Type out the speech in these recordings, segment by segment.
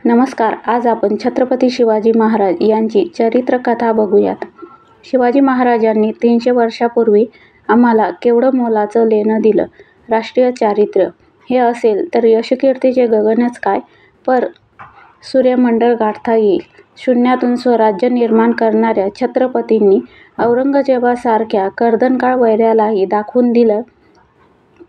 नमस्कार. आज आपण छत्रपती शिवाजी महाराज यांची चरित्रकथा बघूयात. शिवाजी महाराजांनी 300 वर्षापूर्वी आम्हाला केवढं मोलाचं लेणं दिलं. राष्ट्रीय चारित्र्य हे असेल तर यशकीर्तीचे गगनच काय, पर सूर्यमंडळ गाठता येईल. शून्यातून स्वराज्य निर्माण करणाऱ्या छत्रपतींनी औरंगजेबासारख्या कर्दनकाळ वैऱ्यालाही दाखवून दिलं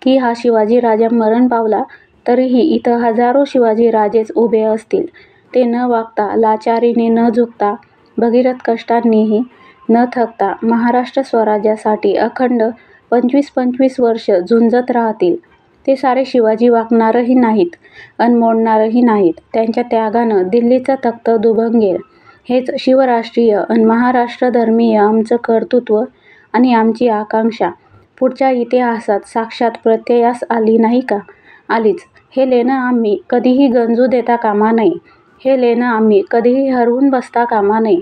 की हा शिवाजी राजा मरण पावला तरीही इथं हजारो शिवाजी राजेच उभे असतील. ते न वागता, लाचारीने न झुकता, भगीरथ कष्टांनीही न थकता महाराष्ट्र स्वराज्यासाठी अखंड 25-25 वर्ष झुंजत राहतील. ते सारे शिवाजी वाकणारही नाहीत अन मोडणारही नाहीत. त्यांच्या त्यागानं दिल्लीचं तख्त दुभंगेल. हेच शिवराष्ट्रीय अन महाराष्ट्रधर्मीय आमचं कर्तृत्व आणि आमची आकांक्षा पुढच्या इतिहासात साक्षात प्रत्ययास आली नाही का? आलीच. हे लेणं आम्ही कधीही गंजू देता कामा नये. हे लेणं आम्ही कधीही हरवून बसता कामा नये.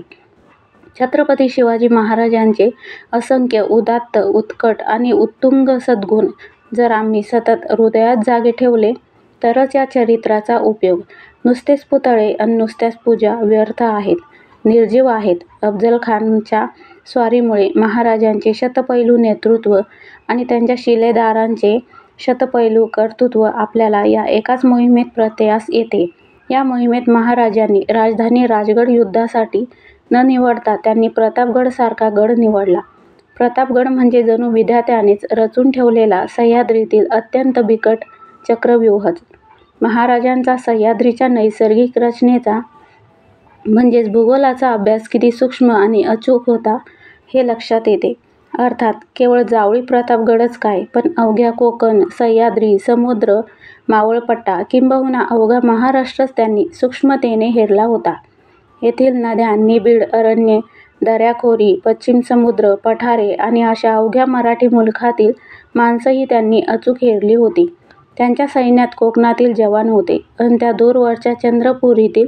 छत्रपती शिवाजी महाराजांचे असंख्य उदात्त, उत्कट आणि उत्तुंग सद्गुण जर आम्ही सतत हृदयात जागे ठेवले तरच या चरित्राचा उपयोग. नुसतेच पुतळे अन नुसत्याच पूजा व्यर्थ आहेत, निर्जीव आहेत. अफजल खानच्या स्वारीमुळे महाराजांचे शतपैलू नेतृत्व आणि त्यांच्या शिलेदारांचे शतपैलू कर्तृत्व आपल्याला या एकाच मोहिमेत प्रत्ययास येते. या मोहिमेत महाराजांनी राजधानी राजगड युद्धासाठी न निवडता त्यांनी प्रतापगडसारखा गड निवडला. प्रतापगड म्हणजे जणू विधात्यानेच रचून ठेवलेला सह्याद्रीतील अत्यंत बिकट चक्रव्यूहच. महाराजांचा सह्याद्रीच्या नैसर्गिक रचनेचा म्हणजेच भूगोलाचा अभ्यास किती सूक्ष्म आणि अचूक होता हे लक्षात येते. अर्थात केवळ जावळी प्रतापगडच काय, पण अवघ्या कोकण, सह्याद्री, समुद्र, मावळपट्टा किंबहुना अवघा महाराष्ट्रच त्यांनी सूक्ष्मतेने हेरला होता. येथील नद्या, निबिड अरण्ये, दऱ्याखोरी, पश्चिम समुद्र, पठारे आणि अशा अवघ्या मराठी मुलखातील माणसंही त्यांनी अचूक हेरली होती. त्यांच्या सैन्यात कोकणातील जवान होते अन त्या दूरवरच्या चंद्रपुरीतील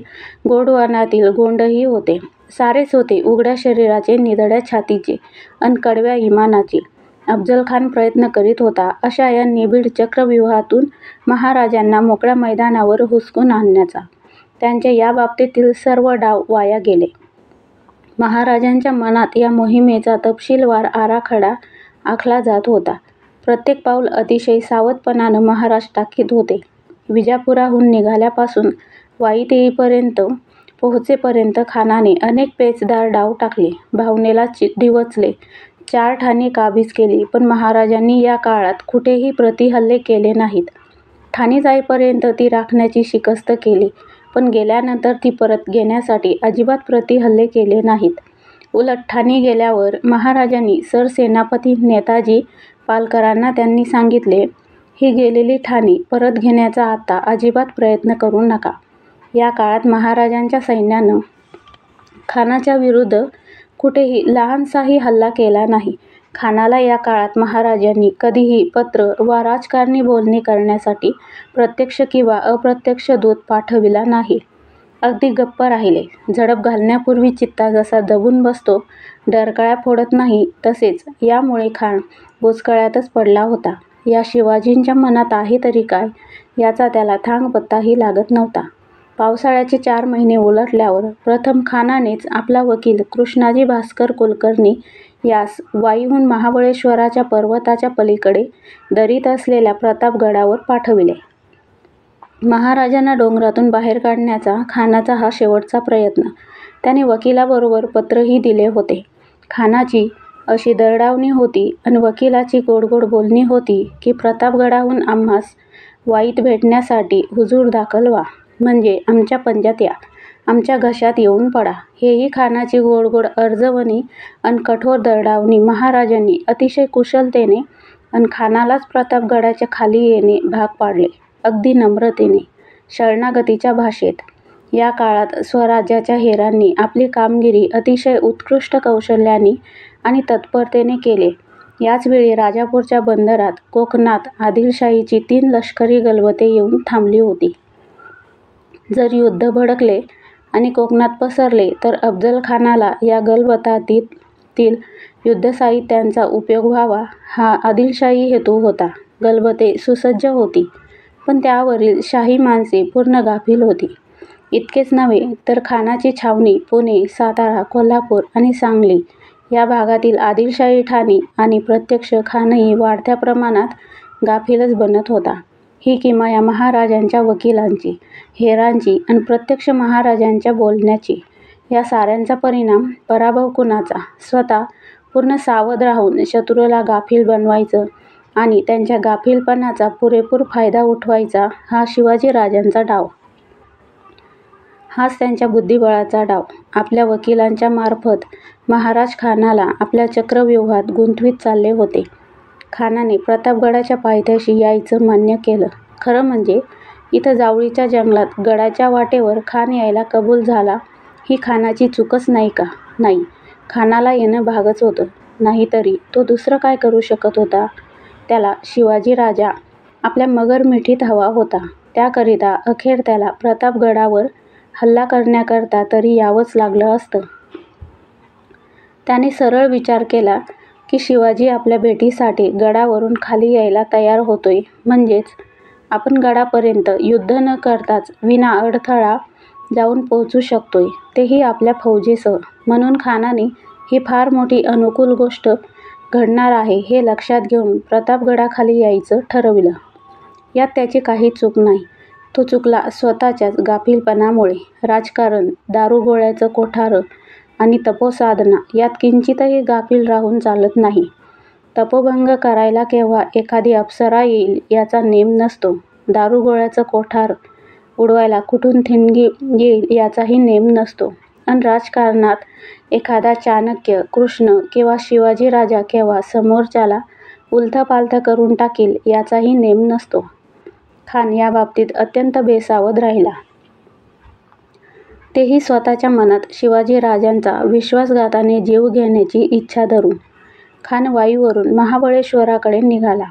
गोंडवनातील गोंडही होते. सारेच होते उघड्या शरीराचे, निधड्या छातीचे अन कडव्या इमानाचे. अफजल खान प्रयत्न करीत होता अशा या निबिड चक्रव्यूहातून महाराजांना मोकळ्या मैदानावर हुसकून आणण्याचा. त्यांचे या बाबतीतील सर्व डाव वाया गेले. महाराजांच्या मनात या मोहिमेचा तपशीलवार आराखडा आखला जात होता. प्रत्येक पाऊल अतिशय सावधपणानं महाराज टाकीत होते. विजापुराहून निघाल्यापासून वाईत येईपर्यंत पोहोचेपर्यंत खानाने अनेक पेचदार डाव टाकले, भावनेला डिवचले, 4 ठाणी काबीज केली, पण महाराजांनी या काळात कुठेही प्रतिहल्ले केले नाहीत. ठाणी जाईपर्यंत ती राखण्याची शिकस्त केली, पण गेल्यानंतर ती परत घेण्यासाठी अजिबात प्रतिहल्ले केले नाहीत. उलट ठाणी गेल्यावर महाराजांनी सरसेनापती नेताजी पालकरांना त्यांनी सांगितले, ही गेलेली ठाणी परत घेण्याचा आता अजिबात प्रयत्न करू नका. या काळात महाराजांच्या सैन्यानं खानाच्या विरुद्ध कुठेही लहानसाही हल्ला केला नाही. खानाला या काळात महाराजांनी कधीही पत्र वा राजकारणी बोलणी करण्यासाठी प्रत्यक्ष किंवा अप्रत्यक्ष दूत पाठविला नाही. अगदी गप्प राहिले. झडप घालण्यापूर्वी चित्ता जसा दबून बसतो, डरकाळ्या फोडत नाही, तसेच यामुळे खान बुचकळ्यातच पडला होता. या शिवाजींच्या मनात आहे तरी काय याचा त्याला थांगपत्ताही लागत नव्हता. पावसाळ्याचे 4 महिने उलटल्यावर प्रथम खानानेच आपला वकील कृष्णाजी भास्कर कुलकर्णी यास वाईहून महाबळेश्वराच्या पर्वताच्या पलीकडे दरीत असलेल्या प्रतापगडावर पाठविले. महाराजांना डोंगरातून बाहेर काढण्याचा खानाचा हा शेवटचा प्रयत्न. त्याने वकिलाबरोबर पत्रही दिले होते. खानाची अशी दरडावणी होती अन वकिलाची गोडगोड बोलणी होती की प्रतापगडाहून आम्हास वाईत भेटण्यासाठी हुजूर दाखल व्हा, म्हणजे आमच्या पंजात या, आमच्या घशात येऊन पडा. हेही खानाची गोडगोड अर्जवणी अन कठोर दरडावणी महाराजांनी अतिशय कुशलतेने अन खानालाच प्रतापगडाच्या खाली येणे भाग पाडले, अगदी नम्रतेने, शरणागतीच्या भाषेत. या काळात स्वराज्याच्या हेरांनी आपली कामगिरी अतिशय उत्कृष्ट कौशल्याने आणि तत्परतेने केले. याचवेळी राजापूरच्या बंदरात कोकणात आदिलशाहीची 3 लष्करी गलबते येऊन थांबली होती. जर युद्ध भडकले आणि कोकणात पसरले तर अफजल खानाला या गलबतातील युद्धसाहित्यांचा उपयोग व्हावा हा आदिलशाही हेतू होता. गलबते सुसज्ज होती, पण त्यावरील शाही माणसे पूर्ण गाफील होती. इतकेच नव्हे तर खानाची छावणी पुणे, सातारा, कोल्हापूर आणि सांगली या भागातील आदिलशाही ठाणी आणि प्रत्यक्ष खानही वाढत्या प्रमाणात गाफीलच बनत होता. ही किमया महाराजांच्या वकिलांची, हेरांची आणि प्रत्यक्ष महाराजांच्या बोलण्याची, या साऱ्यांचा परिणाम पराभव कुणाचा, स्वतः पूर्ण सावध राहून शत्रूला गाफील बनवायचं आणि त्यांच्या गाफीलपणाचा पुरेपूर फायदा उठवायचा, हा शिवाजीराजांचा डाव. हाच त्यांच्या बुद्धिबळाचा डाव. आपल्या वकिलांच्या मार्फत महाराज खानाला आपल्या चक्रव्यूहात गुंतवीत चालले होते. खानाने प्रतापगडाच्या पायथ्याशी यायचं मान्य केलं. खरं म्हणजे इथं जावळीच्या जंगलात गडाच्या वाटेवर खान यायला कबूल झाला, ही खानाची चूकच नाही का? नाही, खानाला येणं भागच होतं. नाहीतरी तो दुसरं काय करू शकत होता? त्याला शिवाजीराजा आपल्या मगर मिठीत हवा होता. त्याकरिता अखेर त्याला प्रतापगडावर हल्ला करण्याकरता तरी यावंच लागलं असतं. त्याने सरळ विचार केला की शिवाजी आपल्या भेटीसाठी गडावरून खाली यायला तयार होतोय, म्हणजेच आपण गडापर्यंत युद्ध न करताच विना अडथळा जाऊन पोहोचू शकतोय, तेही आपल्या फौजेसह. म्हणून खानाने ही फार मोठी अनुकूल गोष्ट घडणार आहे हे लक्षात घेऊन प्रतापगडाखाली यायचं ठरविलं. यात त्याची काही चूक नाही. तो चुकला स्वतःच्याच गाफीलपणामुळे. राजकारण, दारुगोळ्याचं कोठारं आणि तपोसाधना यात किंचितही गाफील राहून चालत नाही. तपोभंग करायला केव्हा एखादी अप्सरा येईल याचा नेम नसतो. दारुगोळ्याचं कोठार उडवायला कुठून ठिणगी येईल याचाही नेम नसतो. अन राजकारणात एखादा चाणक्य, कृष्ण किंवा शिवाजीराजा केव्हा समोरच्याला उलथंपालथं करून टाकील याचाही नेम नसतो. खान याबाबतीत अत्यंत बेसावध राहिला. तेही स्वतःच्या मनात शिवाजीराजांचा विश्वासघाताने जीव घेण्याची इच्छा धरून. खान वाईवरून महाबळेश्वराकडे निघाला.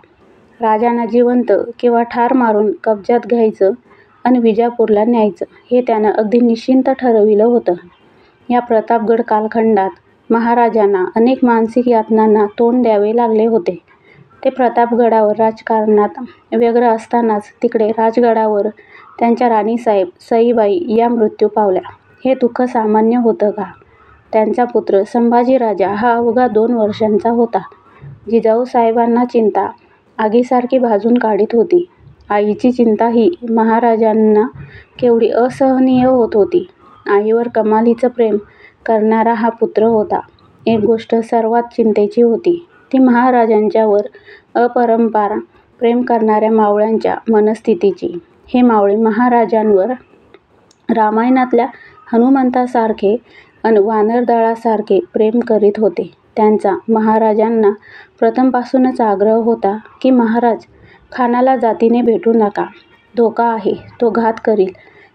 राजांना जिवंत किंवा ठार मारून कब्जात घ्यायचं अन विजापूरला न्यायचं, हे त्यानं अगदी निश्चिंत ठरविलं होतं. या प्रतापगड कालखंडात महाराजांना अनेक मानसिक यातनांना तोंड द्यावे लागले होते. ते प्रतापगडावर राजकारणात व्यग्र असतानाच तिकडे राजगडावर त्यांच्या राणीसाहेब सईबाई या मृत्यू पावल्या. हे दुःख सामान्य होतं का? त्यांचा पुत्र संभाजीराजा हा अवघा 2 वर्षांचा होता. जिजाऊसाहेबांना चिंता आगीसारखी भाजून काढीत होती. आईची चिंता ही महाराजांना केवढी असहनीय होत होती. आईवर कमालीचं प्रेम करणारा हा पुत्र होता. एक गोष्ट सर्वात चिंतेची होती, ती महाराजांच्यावर अपरंपार प्रेम करणाऱ्या मावळ्यांच्या मनस्थितीची. हे मावळे महाराजांवर रामायणातल्या हनुमंतासारखे अन वानरदळासारखे प्रेम करीत होते. त्यांचा महाराजांना प्रथमपासूनच आग्रह होता की महाराज, खानाला जातीने भेटू नका. धोका आहे, तो घात करील.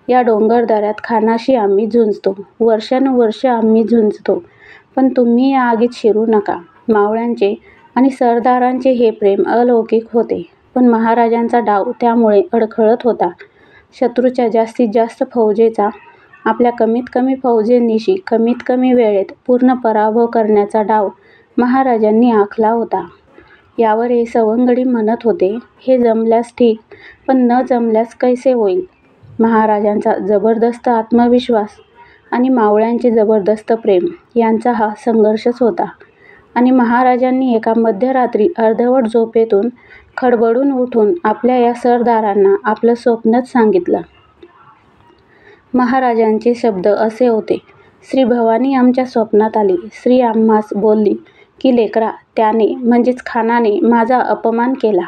या डोंगरदऱ्यात खानाशी आम्ही झुंजतो, वर्षानुवर्ष आम्ही झुंजतो, पण तुम्ही या आगीत शिरू नका. मावळ्यांचे आणि सरदारांचे हे प्रेम अलौकिक होते, पण महाराजांचा डाव त्यामुळे अडखळत होता. शत्रूच्या जास्तीत जास्त फौजेचा आपल्या कमीत कमी फौजेनिशी कमीत कमी वेळेत पूर्ण पराभव करण्याचा डाव महाराजांनी आखला होता. यावर हे सवंगडी म्हणत होते, हे जमल्यास ठीक, पण न जमल्यास कैसे होईल? महाराजांचा जबरदस्त आत्मविश्वास आणि मावळ्यांचे जबरदस्त प्रेम यांचा हा संघर्षच होता. आणि महाराजांनी एका मध्यरात्री अर्धवट झोपेतून खडबडून उठून आपल्या या सरदारांना आपलं स्वप्नच सांगितलं. महाराजांचे शब्द असे होते, श्री भवानी आमच्या स्वप्नात आली. श्री आम्हास बोलली की लेकरा, त्याने म्हणजेच खानाने माझा अपमान केला.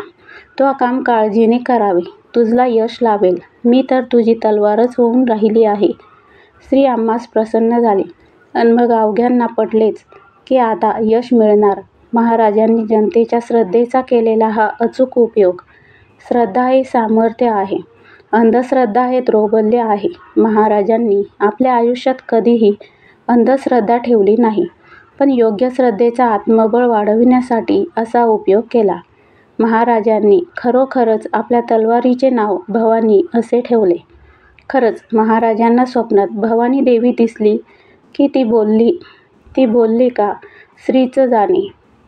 तो काम काळजीने करावे, तुझला यश लाभेल. मी तर तुझी तलवारच होऊन राहिली आहे. श्री आम्हास प्रसन्न झाले अन मग अवघ्यांना पटलेच की आता यश मिळणार. महाराजांनी जनतेच्या श्रद्धेचा केलेला हा अचूक उपयोग. श्रद्धा हे सामर्थ्य आहे, अंधश्रद्धा हे दौर्बल्य आहे. महाराजांनी आपल्या आयुष्यात कधीही अंधश्रद्धा ठेवली नाही, पण योग्य श्रद्धेचा आत्मबळ वाढविण्यासाठी असा उपयोग केला. महाराजांनी खरोखरच आपल्या तलवारीचे नाव भवानी असे ठेवले. खरंच महाराजांना स्वप्नात भवानी देवी दिसली की ती बोलली का? स्त्रीचं जाणे.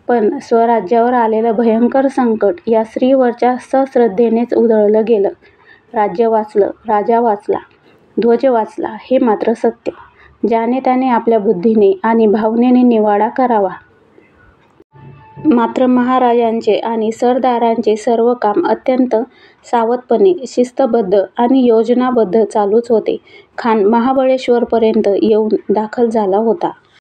पण स्वराज्यावर आलेलं भयंकर संकट या स्त्रीवरच्या सश्रद्धेनेच उधळलं गेलं. राज्य वाचलं, राजा वाचला, ध्वज वाचला हे मात्र सत्य. ज्याने त्याने आपल्या बुद्धीने आणि भावनेने निवाडा करावा. मात्र महाराजांचे आणि सरदारांचे सर्व काम अत्यंत सावधपणे, शिस्तबद्ध आणि योजनाबद्ध चालूच होते. खान महाबळेश्वरपर्यंत येऊन दाखल झाला होता.